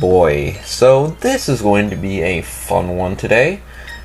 boy, so this is going to be a fun one today.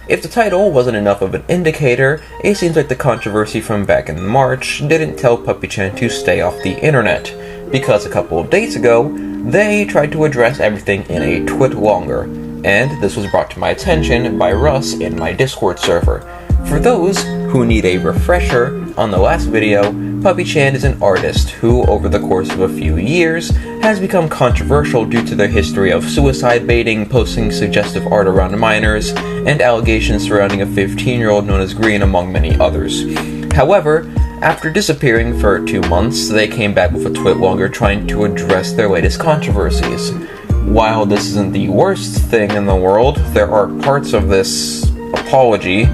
If the title wasn't enough of an indicator, it seems like the controversy from back in March didn't tell Puppychan to stay off the internet, because a couple of days ago, they tried to address everything in a twit longer, and this was brought to my attention by Russ in my Discord server. For those who need a refresher, on the last video, Puppychan is an artist who, over the course of a few years, has become controversial due to their history of suicide baiting, posting suggestive art around minors, and allegations surrounding a 15-year-old known as Green, among many others. However, after disappearing for 2 months, they came back with a twit longer trying to address their latest controversies. While this isn't the worst thing in the world, there are parts of this apology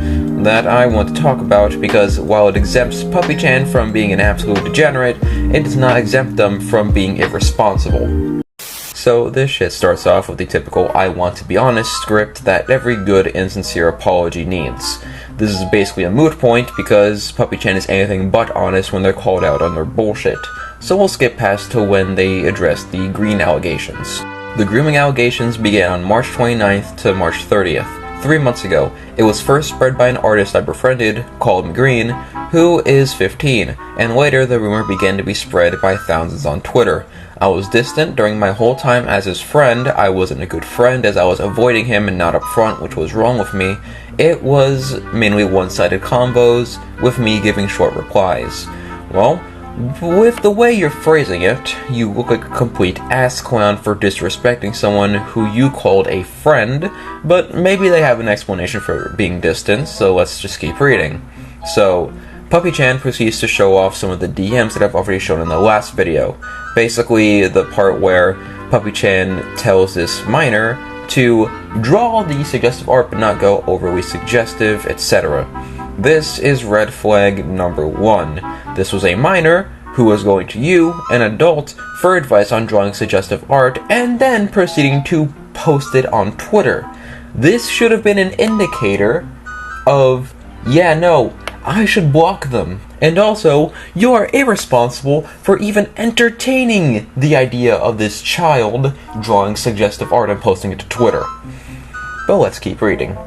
that I want to talk about because while it exempts Puppychan from being an absolute degenerate, it does not exempt them from being irresponsible. So this shit starts off with the typical I want to be honest script that every good and sincere apology needs. This is basically a moot point because Puppychan is anything but honest when they're called out on their bullshit. So we'll skip past to when they address the Green allegations. The grooming allegations began on March 29th to March 30th. 3 months ago, it was first spread by an artist I befriended, called Green, who is 15, and later the rumor began to be spread by thousands on Twitter. I was distant during my whole time as his friend. I wasn't a good friend as I was avoiding him and not upfront, which was wrong with me. It was mainly one-sided combos, with me giving short replies. Well, with the way you're phrasing it, you look like a complete ass clown for disrespecting someone who you called a friend, but maybe they have an explanation for being distant, so let's just keep reading. So, Puppychan proceeds to show off some of the DMs that I've already shown in the last video. Basically, the part where Puppychan tells this minor to draw the suggestive art but not go overly suggestive, etc. This is red flag number 1. This was a minor who was going to you, an adult, for advice on drawing suggestive art and then proceeding to post it on Twitter. This should have been an indicator of, yeah, no, I should block them. And also, you are irresponsible for even entertaining the idea of this child drawing suggestive art and posting it to Twitter. But let's keep reading.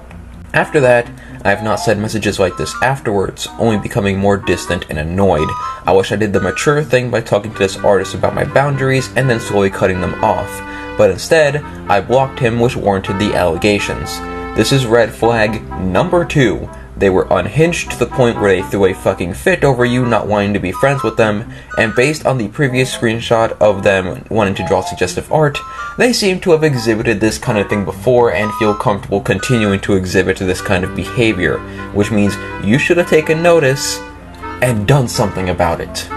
After that, I have not said messages like this afterwards, only becoming more distant and annoyed. I wish I did the mature thing by talking to this artist about my boundaries and then slowly cutting them off. But instead, I blocked him, which warranted the allegations. This is red flag number 2. They were unhinged to the point where they threw a fucking fit over you not wanting to be friends with them, and based on the previous screenshot of them wanting to draw suggestive art, they seem to have exhibited this kind of thing before and feel comfortable continuing to exhibit this kind of behavior, which means you should have taken notice and done something about it.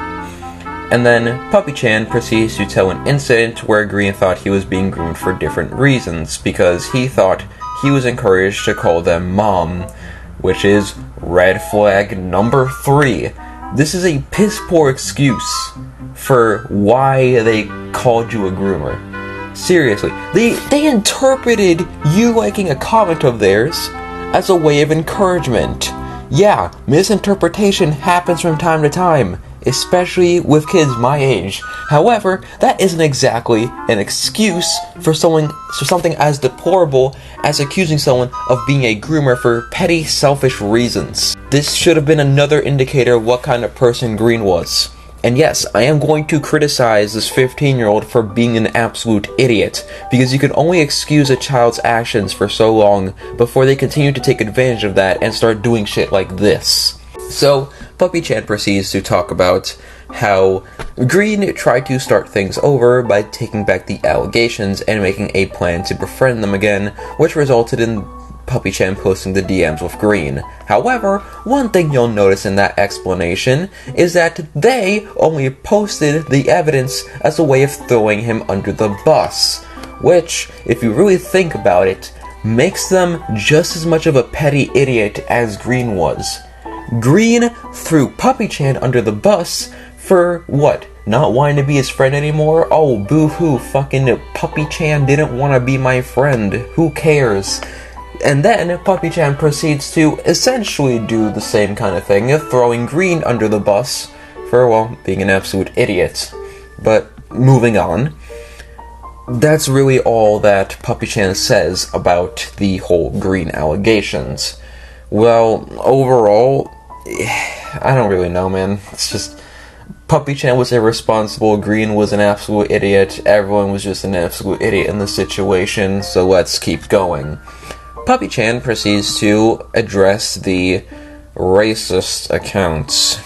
And then Puppychan proceeds to tell an incident where Green thought he was being groomed for different reasons, because he thought he was encouraged to call them mom, which is red flag number 3. This is a piss poor excuse for why they called you a groomer. Seriously, they interpreted you liking a comment of theirs as a way of encouragement. Yeah, misinterpretation happens from time to time, especially with kids my age. However, that isn't exactly an excuse for something as deplorable as accusing someone of being a groomer for petty, selfish reasons. This should have been another indicator of what kind of person Green was. And yes, I am going to criticize this 15-year-old for being an absolute idiot, because you can only excuse a child's actions for so long before they continue to take advantage of that and start doing shit like this. So, Puppychan proceeds to talk about how Green tried to start things over by taking back the allegations and making a plan to befriend them again, which resulted in Puppychan posting the DMs with Green. However, one thing you'll notice in that explanation is that they only posted the evidence as a way of throwing him under the bus, which, if you really think about it, makes them just as much of a petty idiot as Green was. Green threw Puppychan under the bus for what? Not wanting to be his friend anymore? Oh, boo-hoo, fucking Puppychan didn't want to be my friend. Who cares? And then Puppychan proceeds to essentially do the same kind of thing, throwing Green under the bus for, well, being an absolute idiot. But moving on. that's really all that Puppychan says about the whole Green allegations. Well, overall, I don't really know, man. It's just, Puppychan was irresponsible, Green was an absolute idiot, everyone was just an absolute idiot in the situation, so let's keep going. Puppychan proceeds to address the racist accounts.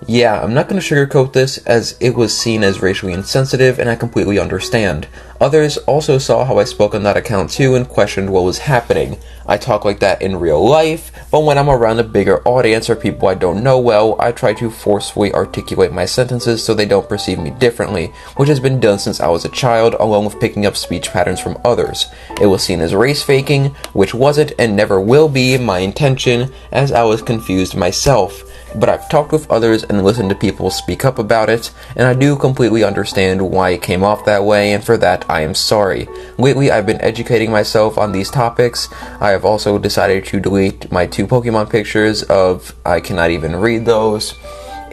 Yeah, I'm not going to sugarcoat this, as it was seen as racially insensitive, and I completely understand. Others also saw how I spoke on that account too and questioned what was happening. I talk like that in real life, but when I'm around a bigger audience or people I don't know well, I try to forcefully articulate my sentences so they don't perceive me differently, which has been done since I was a child, along with picking up speech patterns from others. It was seen as race faking, which wasn't and never will be my intention, as I was confused myself. But I've talked with others and listened to people speak up about it, and I do completely understand why it came off that way, and for that I am sorry. Lately I've been educating myself on these topics. I have also decided to delete my 2 Pokemon pictures of I cannot even read those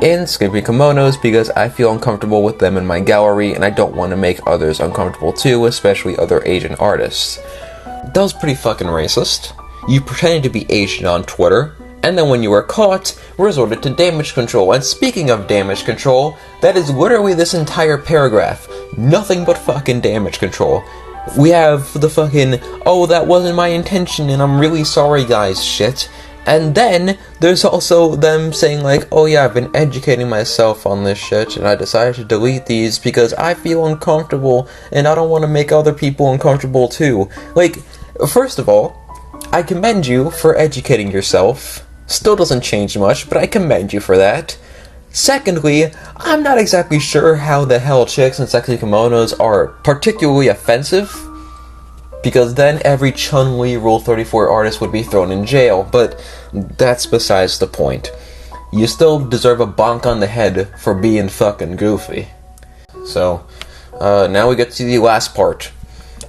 in skimpy kimonos because I feel uncomfortable with them in my gallery, and I don't want to make others uncomfortable too, especially other Asian artists. That was pretty fucking racist. You pretended to be Asian on Twitter, and then when you were caught, resorted to damage control. And speaking of damage control, that is literally this entire paragraph. Nothing but fucking damage control. We have the fucking, oh, that wasn't my intention and I'm really sorry guys shit. And then, there's also them saying like, oh yeah, I've been educating myself on this shit and I decided to delete these because I feel uncomfortable and I don't want to make other people uncomfortable too. Like, first of all, I commend you for educating yourself. Still doesn't change much, but I commend you for that. Secondly, I'm not exactly sure how the hell chicks in sexy kimonos are particularly offensive, because then every Chun-Li Rule 34 artist would be thrown in jail, but that's besides the point. You still deserve a bonk on the head for being fucking goofy. So, now we get to the last part.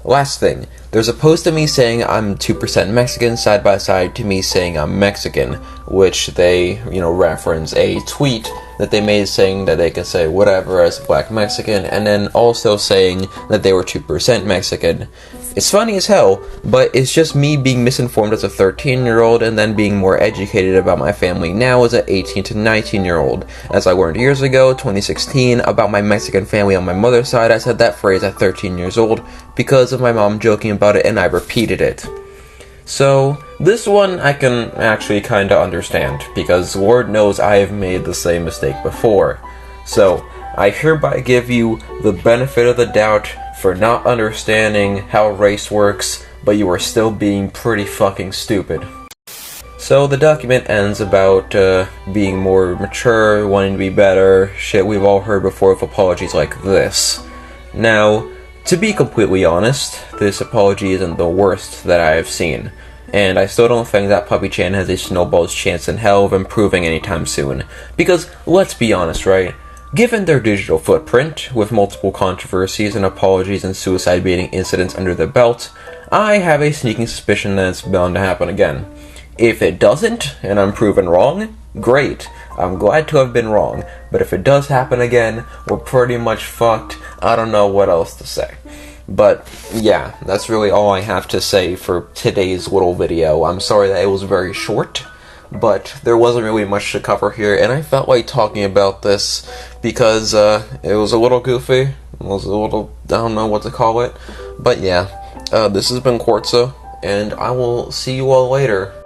Last thing. There's a post of me saying I'm 2% Mexican side by side to me saying I'm Mexican, which they, reference a tweet that they made saying that they can say whatever as a black Mexican, and then also saying that they were 2% Mexican. It's funny as hell, but it's just me being misinformed as a 13-year-old and then being more educated about my family now as an 18 to 19-year-old. As I learned years ago, 2016, about my Mexican family on my mother's side, I said that phrase at 13 years old because of my mom joking about it, and I repeated it. So, this one I can actually kinda understand, because Lord knows I have made the same mistake before. So, I hereby give you the benefit of the doubt for not understanding how race works, but you are still being pretty fucking stupid. So the document ends about being more mature, wanting to be better, shit we've all heard before with apologies like this. Now, to be completely honest, this apology isn't the worst that I have seen, and I still don't think that Puppychan has a snowball's chance in hell of improving anytime soon. Because, let's be honest, right? Given their digital footprint, with multiple controversies and apologies and suicide baiting incidents under their belt, I have a sneaking suspicion that it's bound to happen again. If it doesn't, and I'm proven wrong, great. I'm glad to have been wrong. But if it does happen again, we're pretty much fucked. I don't know what else to say. But, yeah, that's really all I have to say for today's little video. I'm sorry that it was very short, but there wasn't really much to cover here, and I felt like talking about this because it was a little goofy. It was a little, I don't know what to call it. But yeah, this has been Quartzo, and I will see you all later.